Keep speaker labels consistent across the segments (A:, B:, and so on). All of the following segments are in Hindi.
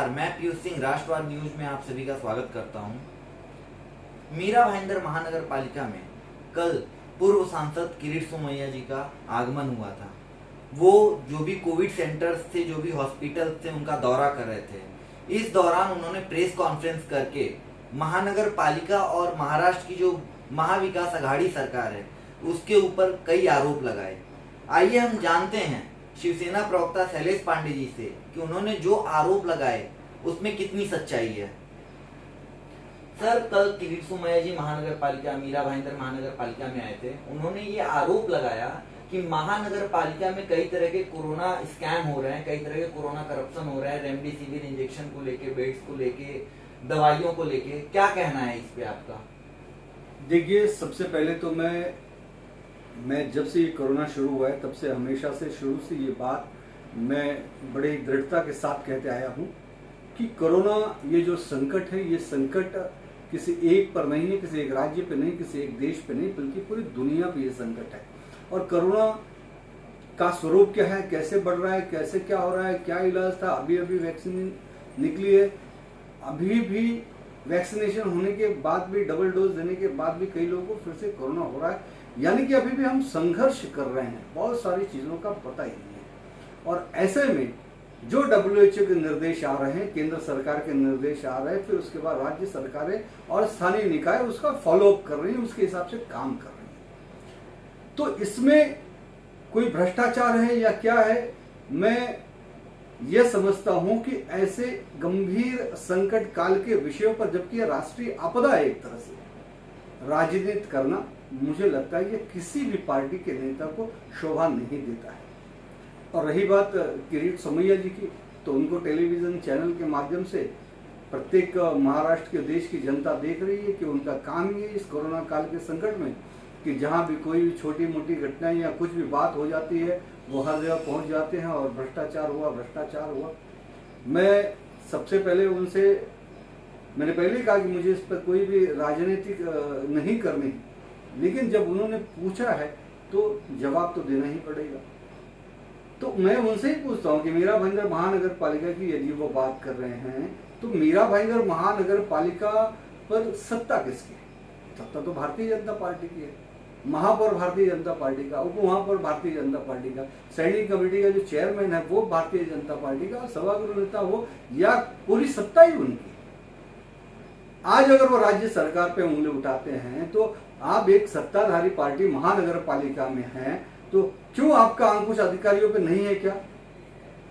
A: नमस्कार, मैं पीयूष सिंह राष्ट्रवाद न्यूज में आप सभी का स्वागत करता हूं। मीरा भाईंदर महानगर पालिका में कल पूर्व सांसद किरीट सोमैया जी का आगमन हुआ था। वो जो भी कोविड सेंटर्स थे, जो भी हॉस्पिटल थे, उनका दौरा कर रहे थे। इस दौरान उन्होंने प्रेस कॉन्फ्रेंस करके महानगर पालिका और महाराष्ट्र की जो महाविकास आघाड़ी सरकार है उसके ऊपर कई आरोप लगाए। आइए हम जानते हैं शिवसेना प्रवक्ता शैलेश पांडे जी से कि उन्होंने जो आरोप लगाए उसमें कितनी सच्चाई है। सर, कल किरीट सोमैया जी महानगर पालिका, मीरा भाईंदर महानगर पालिका में आए थे। उन्होंने ये आरोप लगाया कि महानगर पालिका में कई तरह के कोरोना स्कैम हो रहे हैं, कई तरह के कोरोना करप्शन हो रहा है, रेमडेसिविर इंजेक्शन को लेके, बेड्स को लेके, दवाइयों को लेके। क्या कहना है इस पे आपका?
B: देखिए, सबसे पहले तो मैं जब से ये कोरोना शुरू हुआ है तब से हमेशा से शुरू से ये बात मैं बड़ी दृढ़ता के साथ कहते आया हूँ कि कोरोना ये जो संकट है, ये संकट किसी एक पर नहीं है, किसी एक राज्य पे नहीं, किसी एक देश पे नहीं, बल्कि पूरी दुनिया पे ये संकट है। और कोरोना का स्वरूप क्या है, कैसे बढ़ रहा है, कैसे क्या हो रहा है, क्या इलाज था, अभी अभी वैक्सीन निकली है, अभी भी वैक्सीनेशन होने के बाद भी, डबल डोज देने के बाद भी कई लोगों को फिर से कोरोना हो रहा है। यानी कि अभी भी हम संघर्ष कर रहे हैं, बहुत सारी चीजों का पता ही नहीं है। और ऐसे में जो WHO के निर्देश आ रहे हैं, केंद्र सरकार के निर्देश आ रहे हैं, फिर उसके बाद राज्य सरकारें और स्थानीय निकाय उसका फॉलो अप कर रही हैं, उसके हिसाब से काम कर रही हैं। तो इसमें कोई भ्रष्टाचार है या क्या है, मैं यह समझता हूं कि ऐसे गंभीर संकट काल के विषयों पर, जबकि यह राष्ट्रीय आपदा है एक तरह से, राजनीति करना मुझे लगता है ये किसी भी पार्टी के नेता को शोभा नहीं देता है। और रही बात किरीट सोमैया जी की, तो उनको टेलीविजन चैनल के माध्यम से प्रत्येक महाराष्ट्र के देश की जनता देख रही है कि उनका काम ही है इस कोरोना काल के संकट में कि जहां भी कोई भी छोटी मोटी घटना या कुछ भी बात हो जाती है वो हर जगह पहुंच जाते हैं और भ्रष्टाचार हुआ। मैं सबसे पहले मैंने पहले कहा कि मुझे इस पर कोई भी राजनीतिक नहीं करनी, लेकिन जब उन्होंने पूछा है तो जवाब तो देना ही पड़ेगा। तो मैं उनसे ही पूछता हूं कि मीरा भाईंदर महानगर पालिका की यदि वो बात कर रहे हैं तो मीरा भाईंदर महानगर पालिका पर सत्ता किसकी है? सत्ता तो भारतीय जनता पार्टी की है। महापौर भारतीय जनता पार्टी का, उप महापौर भारतीय जनता पार्टी का, सैनिक कमेटी का जो चेयरमैन है वो भारतीय जनता पार्टी का, और सभागृह नेता वो, या पूरी सत्ता ही उनकी। आज अगर वो राज्य सरकार पे उंगली उठाते हैं तो आप एक सत्ताधारी पार्टी महानगर पालिका में हैं, तो क्यों आपका अंकुश अधिकारियों पे नहीं है क्या?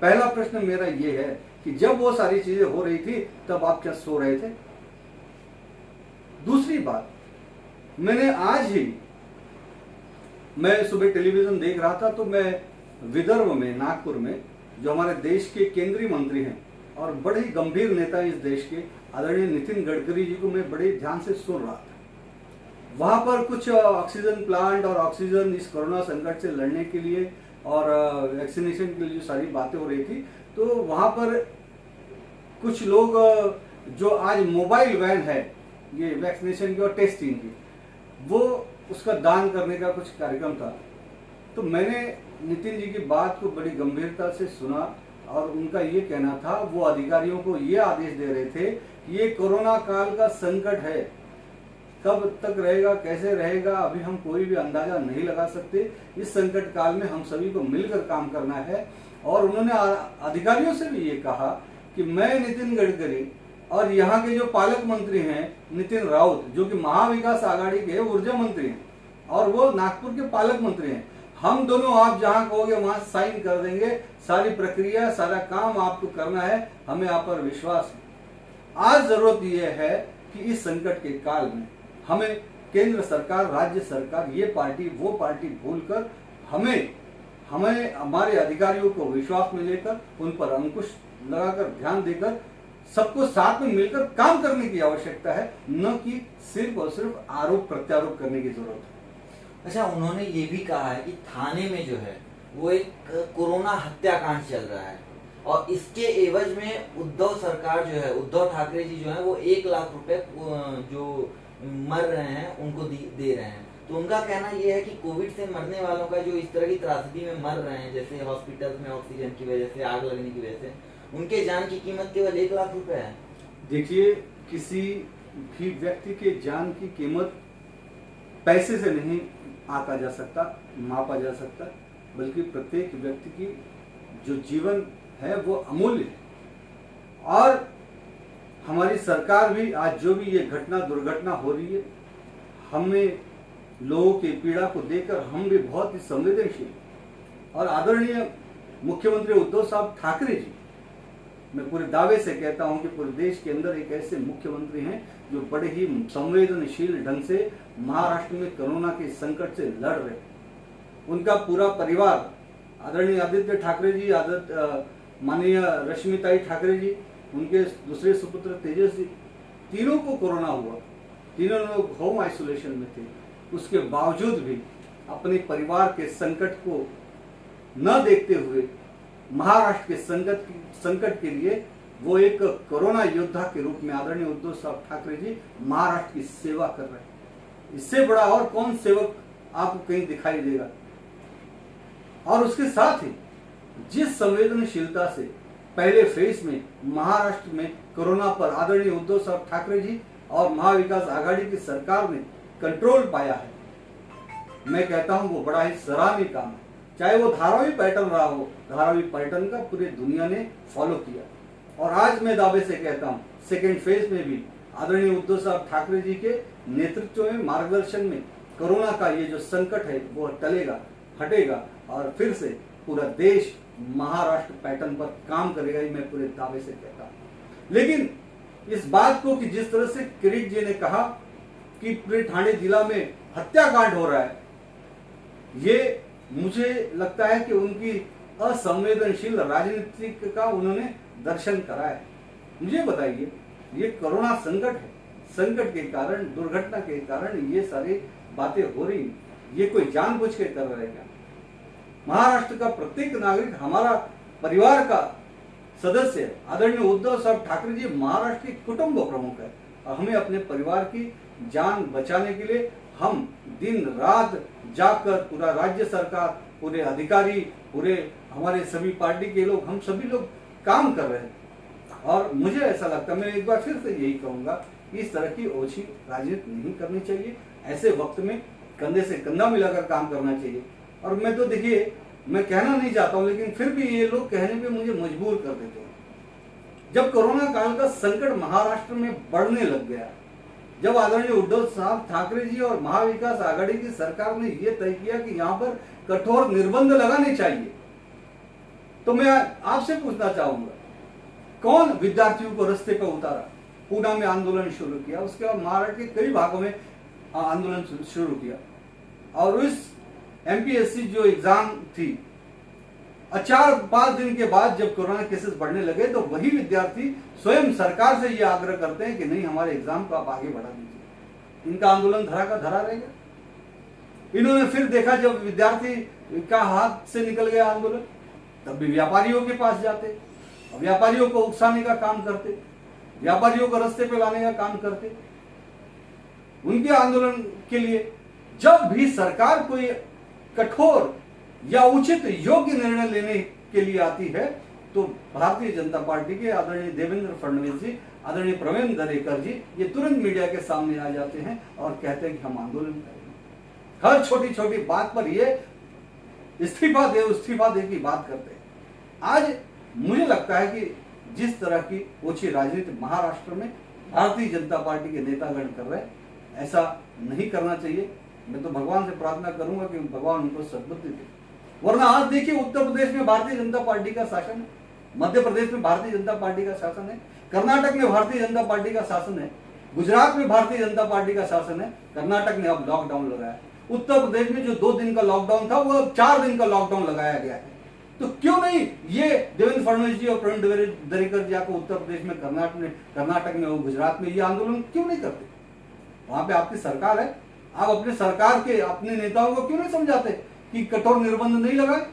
B: पहला प्रश्न मेरा ये है कि जब वो सारी चीजें हो रही थी तब आप क्या सो रहे थे? दूसरी बात, मैंने आज ही, मैं सुबह टेलीविजन देख रहा था तो मैं विदर्भ में, नागपुर में, जो हमारे देश के केंद्रीय मंत्री हैं और बड़े ही गंभीर नेता इस देश के, आदरणीय नितिन गडकरी जी को मैं बड़े ध्यान से सुन रहा था। वहां पर कुछ ऑक्सीजन प्लांट और ऑक्सीजन इस कोरोना संकट से लड़ने के लिए और वैक्सीनेशन के लिए जो सारी बातें हो रही थी, तो वहां पर कुछ लोग जो आज मोबाइल वैन है ये वैक्सीनेशन की और टेस्टिंग की, वो उसका दान करने का कुछ कार्यक्रम था। तो मैंने नितिन जी की बात को बड़ी गंभीरता से सुना और उनका ये कहना था, वो अधिकारियों को ये आदेश दे रहे थे कि ये कोरोना काल का संकट है, कब तक रहेगा, कैसे रहेगा, अभी हम कोई भी अंदाजा नहीं लगा सकते। इस संकट काल में हम सभी को मिलकर काम करना है। और उन्होंने अधिकारियों से भी ये कहा कि मैं, नितिन गडकरी, और यहाँ के जो पालक मंत्री हैं नितिन राउत, जो कि महाविकास आघाड़ी के ऊर्जा मंत्री हैं और वो नागपुर के पालक मंत्री हैं, हम दोनों आप जहां कहोगे वहां साइन कर देंगे, सारी प्रक्रिया, सारा काम आपको करना है, हमें आप पर विश्वास है। आज जरूरत यह है कि इस संकट के काल में हमें केंद्र सरकार, राज्य सरकार, ये पार्टी वो पार्टी भूलकर हमें हमारे अधिकारियों को विश्वास में लेकर, उन पर अंकुश लगाकर, ध्यान देकर, सबको साथ में मिलकर काम करने की आवश्यकता है, न कि सिर्फ और सिर्फ आरोप प्रत्यारोप करने की जरूरत है।
A: अच्छा, उन्होंने ये भी कहा है कि थाने में जो है वो एक कोरोना हत्याकांड चल रहा है और इसके एवज में उद्धव सरकार जो है, उद्धव ठाकरे जी जो है वो 1 लाख रुपए जो मर रहे हैं उनको दे रहे हैं। तो उनका कहना यह है कि कोविड से मरने वालों का जो इस तरह की त्रासदी में मर रहे हैं, जैसे हॉस्पिटल में ऑक्सीजन की वजह से, आग लगने की वजह से, उनके जान की कीमत केवल 1 लाख रुपए है।
B: देखिए, किसी भी व्यक्ति के जान की कीमत पैसे से नहीं आंका जा सकता, मापा जा सकता, बल्कि प्रत्येक व्यक्ति की जो जीवन है वो अमूल्य है। और हमारी सरकार भी आज जो भी ये घटना दुर्घटना हो रही है, हमें लोगों की पीड़ा को देखकर हम भी बहुत ही संवेदनशील और आदरणीय मुख्यमंत्री उद्धव साहब ठाकरे जी, मैं पूरे दावे से कहता हूं कि पूरे देश के अंदर एक ऐसे मुख्यमंत्री हैं जो बड़े ही संवेदनशील ढंग से महाराष्ट्र में कोरोना के संकट से लड़ रहे हैं। उनका पूरा परिवार, आदरणीय आदित्य ठाकरे जी, माननीय रश्मिताई ठाकरे जी, उनके दूसरे सुपुत्र तेजस जी, तीनों को कोरोना हुआ। तीनों लोग होम आइसोलेशन में थे। उसके बावजूद भी अपने परिवार के संकट को न देखते हुए महाराष्ट्र के संकट के लिए वो एक कोरोना योद्धा के रूप में आदरणीय उद्धव साहब ठाकरे जी महाराष्ट्र की सेवा कर रहे हैं। इससे बड़ा और कौन सेवक आपको कहीं दिखाई देगा। और उसके साथ ही जिस संवेदनशीलता से पहले फेज में महाराष्ट्र में कोरोना पर आदरणीय उद्धव साहब ठाकरे जी और महाविकास आघाड़ी की सरकार ने कंट्रोल पाया है, मैं कहता हूं वो बड़ा ही सराहनीय काम है। चाहे वो धारावी पैटर्न रहा हो, धारावी पैटर्न का पूरी दुनिया ने फॉलो किया। और आज मैं दावे से कहता हूं सेकेंड फेज में भी आदरणीय उद्धव साहब ठाकरे जी के नेतृत्व में, मार्गदर्शन में कोरोना का ये जो संकट है वो टलेगा, हटेगा और फिर से पूरा देश महाराष्ट्र पैटर्न पर काम करेगा, ये मैं पूरे दावे से कहता हूं। लेकिन इस बात को कि जिस तरह से किरीट जी ने कहा कि पूरे ठाणे जिला में हत्याकांड हो रहा है, ये मुझे लगता है कि उनकी असंवेदनशील राजनीति का उन्होंने दर्शन करा है। मुझे बताइए, ये कोरोना संकट है, संकट के कारण, दुर्घटना के कारण ये सारी बातें हो रही हैं। ये कोई जानबूझ के कर रहे हैं क्या? महाराष्ट्र का प्रत्येक नागरिक हमारा परिवार का सदस्य है। आदरणीय उद्धव साहब ठाकरे जी महाराष्ट्र के कुटुंब प्रमुख है और हमें अपने परिवार की जान बचाने के लिए हम दिन रात जाकर, पूरा राज्य सरकार, पूरे अधिकारी, पूरे हमारे सभी पार्टी के लोग, हम सभी लोग काम कर रहे हैं। और मुझे ऐसा लगता है, मैं एक बार फिर से यही कहूंगा, इस तरह की ओछी राजनीति नहीं करनी चाहिए। ऐसे वक्त में कंधे से कंधा मिलाकर काम करना चाहिए। और मैं तो देखिए, मैं कहना नहीं चाहता हूं, लेकिन फिर भी ये लोग कहने पे मुझे मजबूर कर देते हैं। जब कोरोना काल का संकट महाराष्ट्र में बढ़ने लग गया, जब आदरणीय उद्धव साहब ठाकरे जी और महाविकास आघाड़ी की सरकार ने यह तय किया कि यहां पर कठोर निर्बंध लगाने चाहिए, तो मैं आपसे पूछना चाहूंगा, कौन विद्यार्थियों को रास्ते पर उतारा? पूना में आंदोलन शुरू किया, उसके बाद महाराष्ट्र के कई भागों में आंदोलन शुरू किया। और उस एमपीएससी जो एग्जाम थी, 4-5 दिन के बाद जब कोरोना केसेस बढ़ने लगे, तो वही विद्यार्थी स्वयं सरकार से यह आग्रह करते हैं कि नहीं, हमारे एग्जाम को आप आगे बढ़ा दीजिए। इनका आंदोलन धरा का धरा रहेगा। इन्होंने फिर देखा, जब विद्यार्थी का हाथ से निकल गया आंदोलन, तब भी व्यापारियों के पास जाते, व्यापारियों को उकसाने का काम करते, व्यापारियों को रास्ते पे लाने का काम करते उनके आंदोलन के लिए। जब भी सरकार कोई कठोर या उचित योग्य निर्णय लेने के लिए आती है, तो भारतीय जनता पार्टी के आदरणीय देवेंद्र फडणवीस जी, आदरणीय प्रवीण दरेकर जी, ये तुरंत मीडिया के सामने आ जाते हैं और कहते हैं कि हम आंदोलन करेंगे। हर छोटी छोटी बात पर ये इस्तीफा दे की बात करते हैं। आज मुझे लगता है कि जिस तरह की ओछी राजनीति महाराष्ट्र में भारतीय जनता पार्टी के नेतागण कर रहे हैं, ऐसा नहीं करना चाहिए। मैं तो भगवान से प्रार्थना करूंगा कि भगवान उनको सद्बुद्धि दे। वरना आज देखिए, उत्तर प्रदेश में भारतीय जनता पार्टी का शासन है, मध्य प्रदेश में भारतीय जनता पार्टी का शासन है, कर्नाटक में भारतीय जनता पार्टी का शासन है, गुजरात में भारतीय जनता पार्टी का शासन है। कर्नाटक ने अब लॉकडाउन लगाया। उत्तर प्रदेश में जो 2 दिन का लॉकडाउन था, वो अब 4 दिन का लॉकडाउन लगाया गया है। तो क्यों नहीं ये देवेंद्र फडणवीस जी और प्रवीण दरेकर जी आकर उत्तर प्रदेश में, कर्नाटक में और गुजरात में ये आंदोलन क्यों नहीं करते? वहां पे आपकी सरकार है, आप अपने सरकार के अपने नेताओं को क्यों नहीं समझाते कि कठोर निर्बंध नहीं लगाए?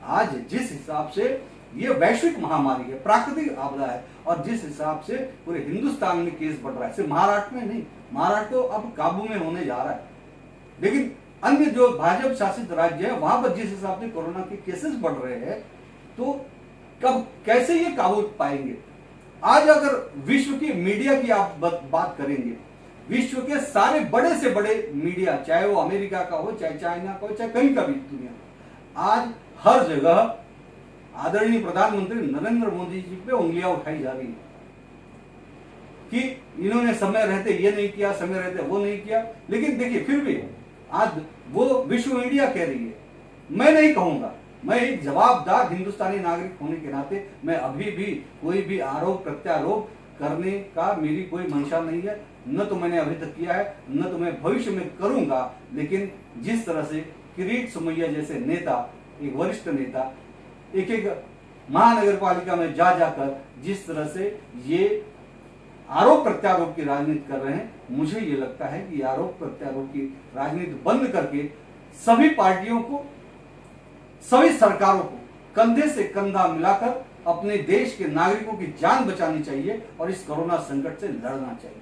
B: आज जिस हिसाब से ये वैश्विक महामारी है, प्राकृतिक आपदा है, और जिस हिसाब से पूरे हिंदुस्तान में केस बढ़ रहा है, सिर्फ महाराष्ट्र में नहीं, महाराष्ट्र तो अब काबू में होने जा रहा है, लेकिन अन्य जो भाजपा शासित राज्य है वहां पर जिस हिसाब से कोरोना के केसेस बढ़ रहे हैं, तो कब कैसे ये काबू पाएंगे। आज अगर विश्व की मीडिया की आप बात करेंगे, विश्व के सारे बड़े से बड़े मीडिया, चाहे वो अमेरिका का हो, चाहे चाइना का हो, चाहे कहीं का भी दुनिया में, आज हर जगह आदरणीय प्रधानमंत्री नरेंद्र मोदी जी पे उंगलियां उठाई जा रही है कि इन्होंने समय रहते ये नहीं किया, समय रहते वो नहीं किया। लेकिन देखिए फिर भी आज वो विश्व मीडिया कह रही है, मैं नहीं कहूंगा, मैं एक जवाबदार हिंदुस्तानी नागरिक होने के नाते मैं अभी भी कोई भी आरोप प्रत्यारोप करने का मेरी कोई मंशा नहीं है, न तो मैंने अभी तक किया है, न तो मैं भविष्य में करूंगा। लेकिन जिस तरह से किरीट सोमैया जैसे नेता, एक वरिष्ठ नेता, एक एक महानगर पालिका में जा जाकर जिस तरह से ये आरोप प्रत्यारोप की राजनीति कर रहे हैं, मुझे ये लगता है कि आरोप प्रत्यारोप की राजनीति बंद करके सभी पार्टियों को, सभी सरकारों को कंधे से कंधा मिलाकर अपने देश के नागरिकों की जान बचानी चाहिए और इस कोरोना संकट से लड़ना चाहिए।